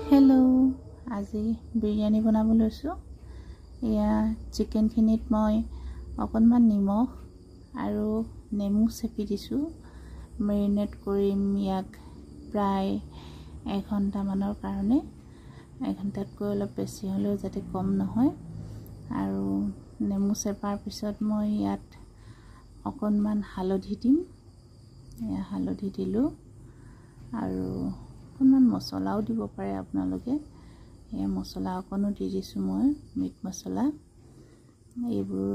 hello আজি বিৰিয়ানী বনাব লৈছো ইয়া চিকেন খিনিত মই অকনমান নিমখ আৰু নেমু চেপি দিছো মেৰিনেট কৰিম ইয়াক প্ৰায় 1 ঘণ্টা মানৰ কাৰণে 1 ঘণ্টাতকৈ অলপ বেছি হলেও যাতে কম নহয় আৰু নেমু চেপাৰ পিছত মই ইয়াত অকনমান হালধি দিম ইয়া হালধি দিলো আৰু অকনমান মছলাও দিব পাৰে আপোনালোকে এই মছলা অকনো দি দিছো মই মিট মছলা এইবোৰ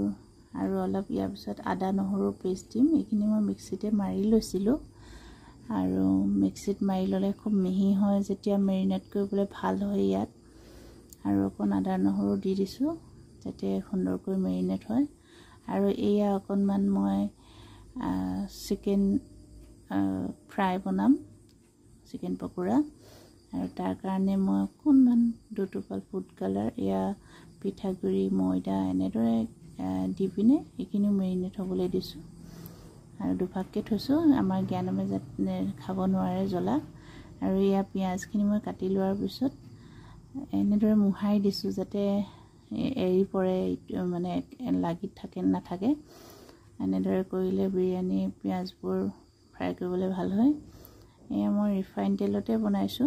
আৰু অলপ ইয়াৰ পিছত আদা নহৰু পেষ্ট দিম এইখিনি মই মিক্সিতে মাৰি লৈছিলো আৰু মিক্সিত মাৰি ললে খুব মিহি হয় যেতিয়া মেৰিনেট কৰিবলৈ ভাল হয় ইয়াত আৰু অকন আদা নহৰু দি দিছো যাতে সুন্দৰকৈ মেৰিনেট হয় আৰু এয়া অকনমান মই চিকেন ফ্ৰাই বনাম চিকেন পকোৰা আৰু তাৰ কাৰণে মই অকনমান দুটুপাল ফুড কালাৰ ইয়া পিঠাগুৰি ময়দা এনেদৰে দি পিনে এইখিনি মেৰিনেট হ'বলৈ দিছো আৰু দুভাগকে থৈছো আমাৰ জ্ঞানমে যাতে খাব নোৱাৰে জ্বলা আৰু ইয়া পিয়াজখিনি মই কাটি লোৱাৰ পিছত এনেদৰে মুহাই দিছো যাতে এৰি পৰে মানে লাগি থাকে নাথাকে এনেদৰে কৰিলে বিৰিয়ানী পিয়াজবোৰ ফ্ৰাই কৰিবলৈ ভাল হয় এয়া মই ৰিফাইন তেলতে বনাইছো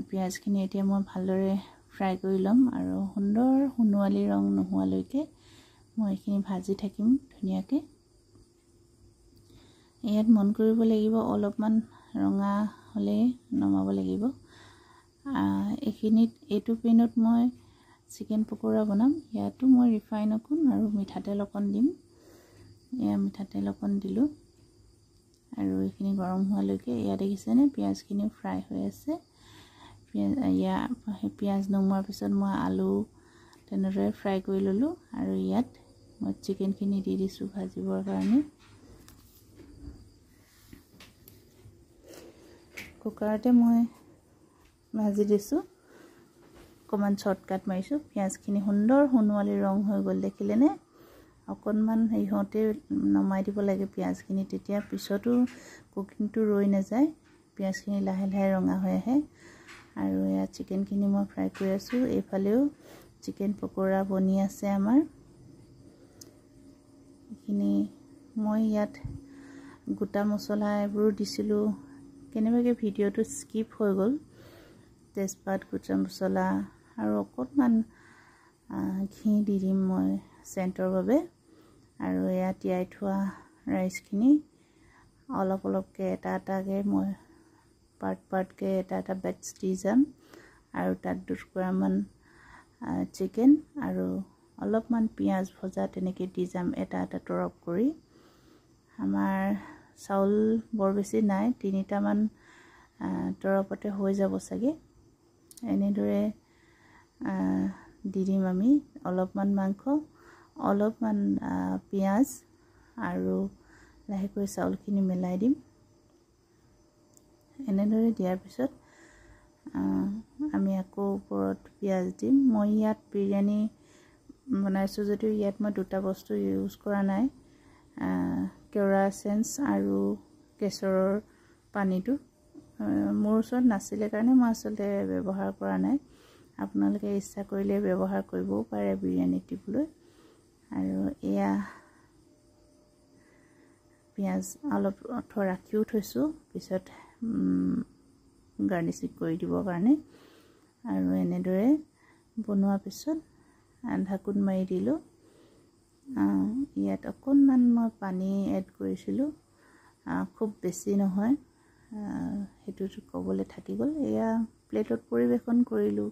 পিয়াজখিনি এতিয়া মই ভালদৰে ফ্ৰাই কৰি লম আৰু সুন্দৰ সুনুৱালি ৰং নোহোৱালৈকে মই এইখিনি ভাজি থাকিম ধুনিয়াকে ইয়াত মন কৰিব লাগিব অলপমান ৰঙা হলে নমাব লাগিব এইখিনিত এইটো পেনত মই চিকেন পকোৰা বনাম ইয়াতো মই ৰিফাইন অকন আৰু মিঠাতেল অকন দিম এয়া মিঠাতেল অকন দিলো আৰু এইখিনি গৰম হোৱালৈকে ইয়া দেখিছেনে পিয়াজখিনি ফ্ৰাই হৈ আছে পিয়াজ নমোৱাৰ পিছত মই আলু তেনেদৰে ফ্ৰাই কৰি ললো আৰু ইয়াত মই চিকেনখিনি দি দিছো ভাজিবৰ কাৰণে কুকাৰতে মই ভাজি দিছো অকমান শৰ্টকাট মাৰিছো পিয়াজখিনি সুন্দৰ সুনুৱালি ৰং হৈ গল দেখিলেনে অকনমান ইহতে নমাই দিব লাগে পিয়াজখিনি তেতিয়া পিছতো কুকিংটো ৰৈ নাযায় পিয়াজখিনি লাহে লাহে ৰঙা হৈ আহে আৰু ইয়া চিকেনখিনি মই ফ্ৰাই কৰি আছো এইফালেও চিকেন পকোৰা বনি আছে আমাৰ এইখিনি মই ইয়াত গোটা মছলা এইবোৰ দিছিলো কেনেবাকে ভিডিওটো স্কিপ হৈ গল তেজপাত গোটা মছলা আৰু অকনমান ঘি দি দিম মই সেন্টৰ বাবে আৰু ইয়া তিয়াই থোৱা ৰাইচখিনি অলপ অলপকে এটাকে মই পাৰ্টকে এটা বেটছ দি যাম আৰু তাত দুটুকুৰামান চিকেন আৰু অলপমান পিয়াজ ভজা তেনেকে দি যাম এটা তৰপ কৰি আমাৰ চাউল বৰ বেছি নাই 3টা মান তৰপতে হৈ যাব চাগে এনেদৰে দি দিম আমি অলপমান মাংস অলপমান পিয়াজ আৰু লাহেকৈ চাউলখিনি মিলাই দিম এনেদৰে দিয়াৰ পিছত আমি আকৌ ওপৰত পিয়াজ দিম মই ইয়াত বিৰিয়ানী বনাইছো যদিও ইয়াত মই দুটা বস্তু ইউজ কৰা নাই কেওৰা এসেন্স আৰু কেশৰৰ পানীটো মোৰ ওচৰত নাছিলে কাৰণে মই আসলে ব্যৱহাৰ কৰা নাই আপোনালোকে ইচ্ছা কৰিলে ব্যৱহাৰ কৰিবও পাৰে বিৰিয়ানী দিবলৈ আৰু এয়া পিয়াজ অলপ ৰাখিও থৈছো পিছত গাৰ্নিচিং কৰি দিব কাৰণে আৰু এনেদৰে বনোৱাৰ পিছত ঢাকোন মাৰি দিলো ইয়াত অকনমান মই পানী এড কৰিছিলো খুব বেছি নহয় হেতু ক'বলৈ থাকি গল এয়া প্লেটত পৰিবেশন কৰিলো